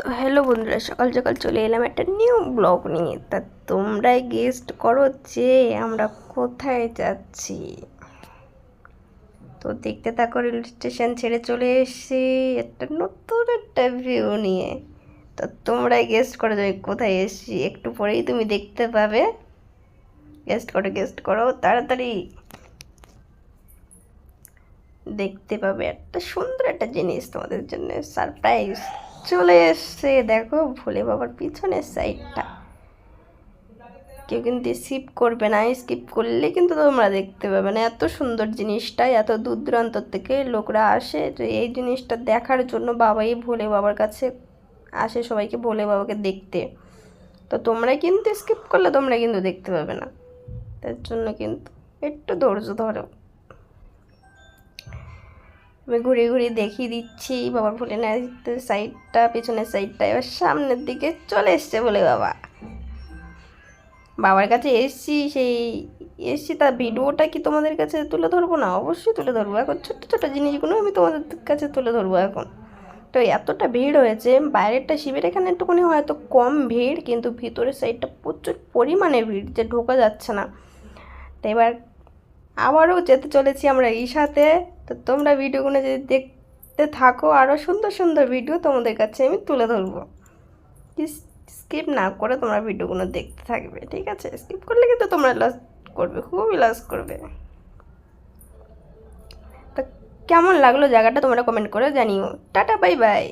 তো হ্যালো বন্ধুরা, সকাল সকাল চলে এলাম একটা নিউ ব্লগ নিয়ে। তা তোমরাই গেস্ট করো যে আমরা কোথায় যাচ্ছি। তো দেখতে থাকো, রেল স্টেশন ছেড়ে চলে এসেছি একটা নতুন একটা ভিউ নিয়ে। তো তোমরাই গেস্ট করো যে আমি কোথায় এসেছি, একটু পরেই তুমি দেখতে পাবে। গেস্ট করো তাড়াতাড়ি, দেখতে পাবে একটা সুন্দর একটা জিনিস তোমাদের জন্য সারপ্রাইজ চলে এসছে। দেখো ভোলে বাবার পিছনের সাইডটা, কেউ কিন্তু স্কিপ করবে না, স্কিপ করলে কিন্তু তোমরা দেখতে পাবে না। এত সুন্দর জিনিসটা, এত দূর দূরান্ত থেকে লোকরা আসে যে এই জিনিসটা দেখার জন্য। বাবাই ভোলে বাবার কাছে আসে সবাইকে, ভোলে বাবাকে দেখতে। তো তোমরা কিন্তু স্কিপ করলে তোমরা কিন্তু দেখতে পাবে না, তার জন্য কিন্তু একটু ধৈর্য ধরো। আমি ঘুরে ঘুরে দেখিয়ে দিচ্ছি বাবার ভোলেনাথের সাইডটা, পেছনের সাইডটা। এবার সামনের দিকে চলে এসছে বলে বাবার কাছে এসছি তার ভিডিওটা কি তোমাদের কাছে তুলে ধরবো না? অবশ্যই তুলে ধরবো। এখন ছোট্ট ছোট্ট জিনিসগুলো আমি তোমাদের কাছে তুলে ধরবো এখন। তো এতটা ভিড় হয়েছে, বাইরেরটা শিবের এখানে একটুখানি হয়তো কম ভিড়, কিন্তু ভিতরের সাইডটা প্রচুর পরিমাণে ভিড় যে ঢোকা যাচ্ছে না। তো এবার আবারও যেতে চলেছি আমরা ইশাতে। তো তোমরা ভিডিওগুলো যদি দেখতে থাকো, আরও সুন্দর সুন্দর ভিডিও তোমাদের কাছে আমি তুলে ধরবো। স্কিপ না করে তোমরা ভিডিওগুলো দেখতে থাকবে, ঠিক আছে? স্কিপ করলে কিন্তু তোমরা লস করবে, খুবই লস করবে। তো কেমন লাগলো জায়গাটা তোমরা কমেন্ট করে জানিও। Tata, bye bye.